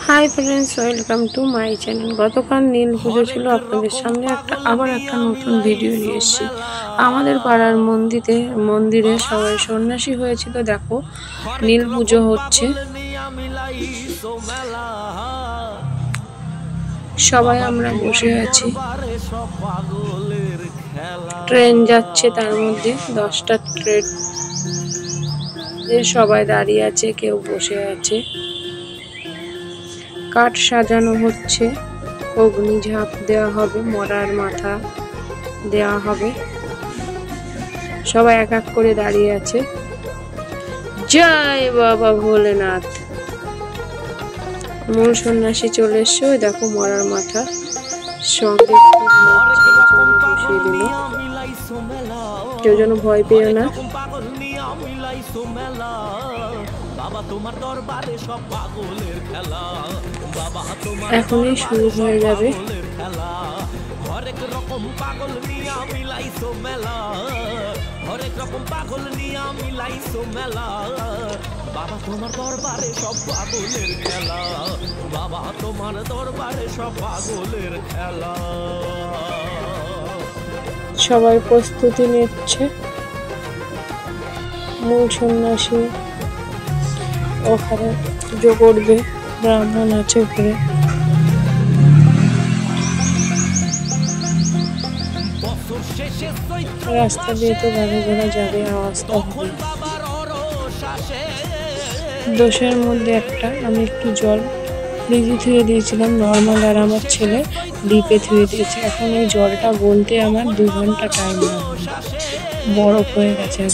Hi friends, welcome to my channel. গতকাল নীল পুজো ছিল, আপনাদের সামনে আবার একটা নতুন ভিডিও নিয়ে এসেছি। আমাদের পাড়ার মন্দিরে সবাই সন্ন্যাসী হয়েছিল। দেখো, নীল পুজো হচ্ছে, সবাই আমরা বসে আছি। ট্রেন যাচ্ছে, তার মধ্যে 10টা ট্রেন, সবাই দাঁড়িয়ে আছে, কেউ বসে আছে। কাঠ সাজানো হচ্ছে, অগ্নি ঝাঁপ দেওয়া হবে, মরার মাথা দেওয়া হবে। সবাই এক এক করে দাঁড়িয়ে আছে। জয় বাবা ভোলেনাথ। মূল সন্ন্যাসী চলে এসছে। দেখো, মরার মাথা সঙ্গে বসিয়ে দিল। কেউ যেন ভয় পেও না। এখনই শুরু হয়ে যাবে। হরেক রকম পাগল নিয়া মিলাইছো মেলা, হরেক রকম পাগল নিয়া মিলাইছো মেলা। বাবা তোমার দরবারে সব পাগলের খেলা, বাবা তোমার দরবারে সব পাগলের খেলা। সবাই প্রস্তুতি নিচ্ছে। মূল সন্ন্যাসী ওখানে পুজো করবে, ব্রাহ্মণ আছে উপরে। রাস্তা দিয়ে তো গাড়ি ঘোড়া যাবে, আওয়াজটা হবে। দোষের মধ্যে একটা আমি একটু জল ফ্রিজে ধুয়ে দিয়েছিলাম নর্মাল, আর আমার ছেলে ডিপে ধুয়ে দিয়েছে। এখন এই জলটা গলতে আমার 2 ঘন্টা টাইম লাগবে, বরফ হয়ে গেছে।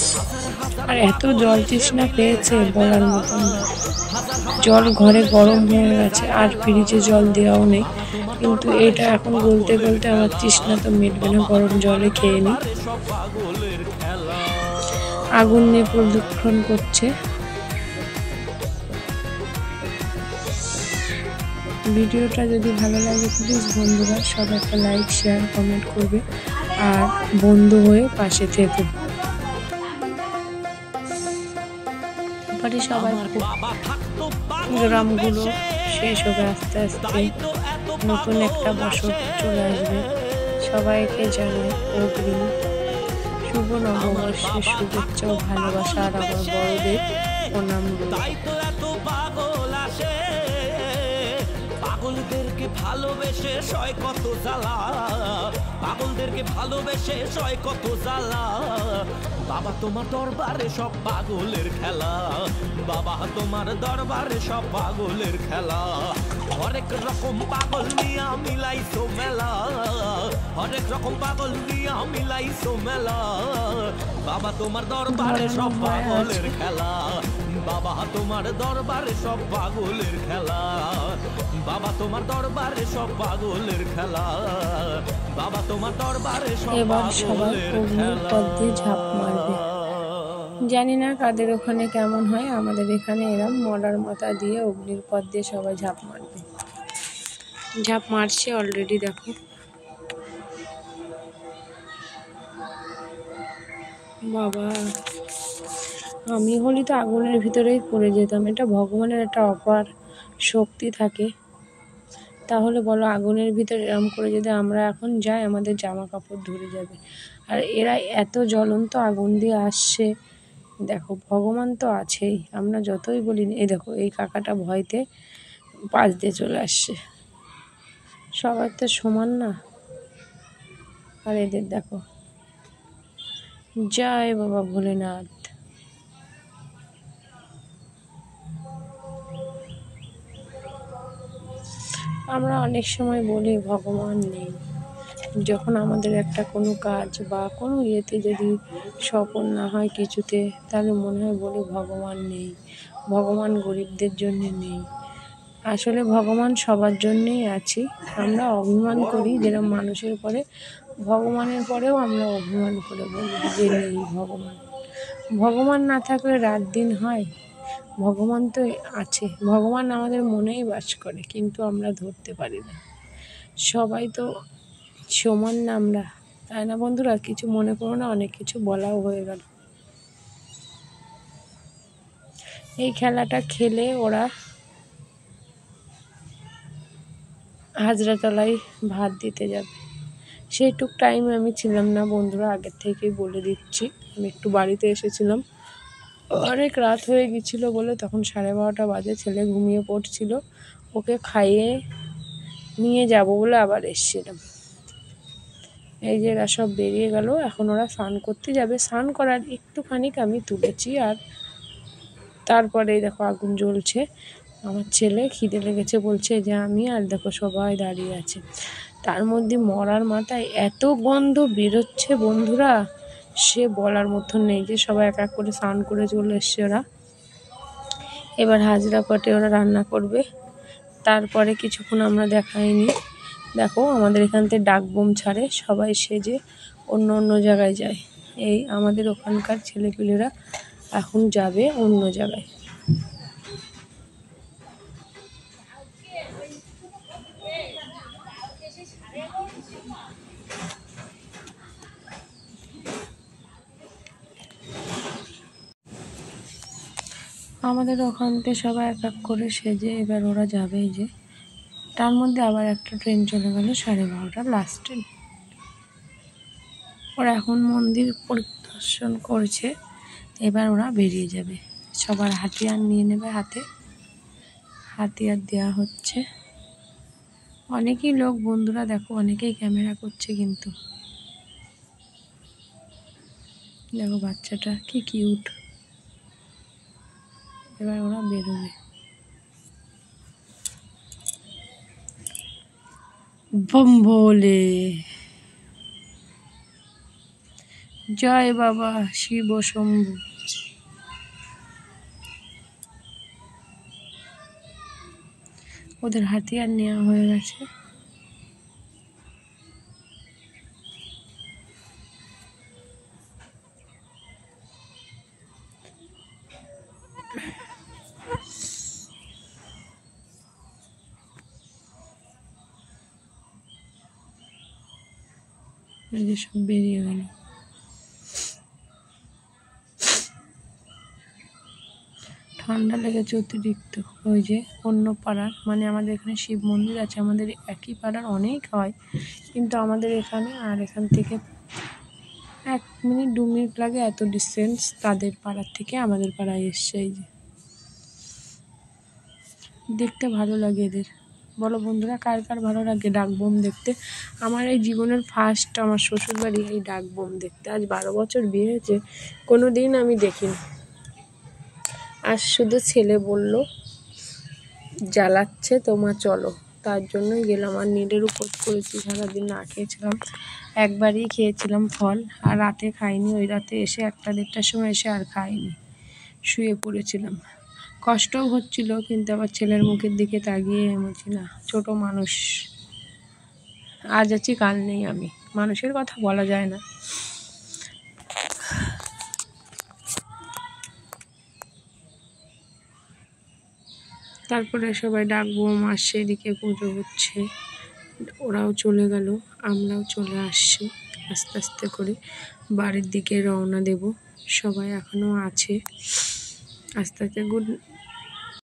আর এত জল তৃষ্ণা পেয়েছে বলার মতন না। জল ঘরে গরম হয়ে গেছে, আর ফ্রিজে জল দেওয়াও নেই। কিন্তু এটা এখন গলতে গলতে আমার তৃষ্ণা তো মিটবে না, গরম জলে খেয়ে নি। আগুন নিয়ে প্রদক্ষিণ করছে। ভিডিওটা যদি ভালো লাগে প্লিজ বন্ধুরা সবাই একটা লাইক, শেয়ার, কমেন্ট করবে, আর বন্ধু হয়ে পাশে থেকো। সবাই গ্রামগুলো শেষ হবে আস্তে আস্তে, নতুন একটা বছর চলে আসবে। সবাইকে জানাই অগ্রিম শুভ নববর্ষের শুভেচ্ছা ও ভালোবাসা, আর আমার বড়দের প্রণাম রইল। পাগলদেরকে ভালোবেসে সয় কত জ্বালা, পাগলদেরকে ভালোবেসে সয় কত জ্বালা। বাবা তোমার দরবারে সব পাগলের খেলা, বাবা তোমার দরবারে সব পাগলের খেলা। হরেক রকম পাগল নিয়া মিলাইছো মেলা, হরেক রকম পাগল নিয়া মিলাইছো মেলা। বাবা তোমার দরবারে সব পাগলের খেলা, বাবা তোমার দরবারে সব পাগলের খেলা। বাবা তোমার দরবারে সব পাগলের খেলা, বাবা তোমার দরবারে সব পাগলের খেলা। ঝাঁপ মারবে। জানি না কাদের ওখানে কেমন হয়, আমাদের এখানে এরম মরার মাথা দিয়ে অগ্নির পথ দিয়ে সবাই ঝাঁপ মারবে। ঝাঁপ মারছে অলরেডি, দেখো। বাবা, আমি হলি তো আগুনের ভিতরেই পড়ে যেতাম। এটা ভগবানের একটা অপার শক্তি থাকে। তাহলে বলো, আগুনের ভিতরে এরম করে যদি আমরা এখন যাই, আমাদের জামা কাপড় ধরে যাবে। আর এরা এত জ্বলন্ত আগুন দিয়ে আসছে। দেখো, ভগবান তো আছেই, আমরা যতই বলি। এই দেখো, এই কাকাটা ভয়তে পাশ দিয়ে চলে আসছে। সবাই তো সমান না। আর এদের দেখো, জয় বাবা ভোলেনাথ। আমরা অনেক সময় বলি ভগবান নেই। যখন আমাদের একটা কোনো কাজ বা কোনো ইয়েতে যদি সফল না হয় কিছুতে, তাহলে মনে হয় বলি ভগবান নেই, ভগবান গরিবদের জন্য নেই। আসলে ভগবান সবার জন্যেই আছি। আমরা অভিমান করি যেরকম মানুষের পরে, ভগবানের পরেও আমরা অভিমান করে বলি যে নেই ভগবান। ভগবান না থাকলে রাত দিন হয়? ভগবান তো আছে, ভগবান আমাদের মনেই বাস করে, কিন্তু আমরা ধরতে পারি না। সবাই তো সমান না আমরা, তাই না বন্ধুরা? কিছু মনে করো না, অনেক কিছু বলাও হয়ে গেল। এই খেলাটা খেলে ওরা হাজরাতলায় ভাত দিতে যাবে। সেইটুক টাইম আমি ছিলাম না বন্ধুরা, আগের থেকেই বলে দিচ্ছি। আমি একটু বাড়িতে এসেছিলাম, অনেক রাত হয়ে গেছিলো বলে তখন 12:30 বাজে, ছেলে ঘুমিয়ে পড়ছিল, ওকে খাইয়ে নিয়ে যাব বলে আবার এসেছিলাম। এই যে এরা সব বেরিয়ে গেল, এখন ওরা স্নান করতে যাবে। স্নান করার একটুখানিক আমি তুলেছি, আর তারপরে দেখো আগুন জ্বলছে। আমার ছেলে খিদে লেগেছে বলছে যে আমি, আর দেখো সবাই দাঁড়িয়ে আছে। তার মধ্যে মরার মাথায় এত গন্ধ বেরোচ্ছে বন্ধুরা, সে বলার মতন নেই। যে সবাই এক এক করে স্নান করে চলে এসছে ওরা। এবার হাজরা পাটে ওরা রান্না করবে। তারপরে কিছুক্ষণ আমরা দেখাইনি। দেখো আমাদের এখান থেকে ডাক বোম ছাড়ে, সবাই সেজে অন্য অন্য জায়গায় যায়। এই আমাদের ওখানকার ছেলেপিলেরা এখন যাবে অন্য জায়গায়। আমাদের ওখান থেকে সবাই এক এক করে সেজে এবার ওরা যাবে। এই যে তার মধ্যে আবার একটা ট্রেন চলে গেল 12:30 লাস্ট ট্রেন। ওরা এখন মন্দির পরিদর্শন করছে, এবার ওরা বেরিয়ে যাবে। সবার হাতিয়ার নিয়ে নেবে হাতে, হাতিয়ার দেওয়া হচ্ছে। অনেকেই লোক বন্ধুরা, দেখো অনেকেই ক্যামেরা করছে, কিন্তু দেখো বাচ্চাটা কি কিউট। এবার ওরা বেরোবে। বম ভোলে, জয় বাবা শিব শম্ভু। ওদের হাতিয়ার নেওয়া হয়ে গেছে। এই যে সব বেরিয়ে গেল। ঠান্ডা লেগেছে অতিরিক্ত। ওই যে অন্য পাড়ার, মানে আমাদের এখানে শিব মন্দির আছে, আমাদের একই পাড়ার অনেক হয়, কিন্তু আমাদের এখানে আর এখান থেকে 1 মিনিট 2 মিনিট লাগে, এত ডিস্টেন্স তাদের পাড়ার থেকে আমাদের পাড়ায় এসছে। এই যে দেখতে ভালো লাগে এদের। বলো বন্ধুরা কার কার ভালো লাগে ডাক বোম দেখতে? আমার এই জীবনের ফার্স্ট আমার শ্বশুরবাড়ি এই ডাক বোম দেখতে। আজ 12 বছর বিয়ে হয়েছে, কোনো দিন আমি দেখিনি। আজ শুধু ছেলে বলল জ্বালাচ্ছে তোমা চলো, তার জন্যই গেলাম। আর নীলের উপর করেছি, সারাদিন না খেয়েছিলাম, একবারই খেয়েছিলাম ফল, আর রাতে খাইনি। ওই রাতে এসে 1টা-1:30টার সময় এসে আর খাইনি, শুয়ে পড়েছিলাম। কষ্টও হচ্ছিল, কিন্তু আবার ছেলের মুখের দিকে তাকিয়ে বলছি না, ছোট মানুষ, আজ আছি কাল নেই। আমি মানুষের কথা বলা যায় না। তারপরে সবাই ডাক বোম আসছে, এদিকে পুজো হচ্ছে, ওরাও চলে গেল, আমরাও চলে আসছি আস্তে আস্তে করে বাড়ির দিকে রওনা দেব। সবাই এখনও আছে। আস্তে আস্তে গুড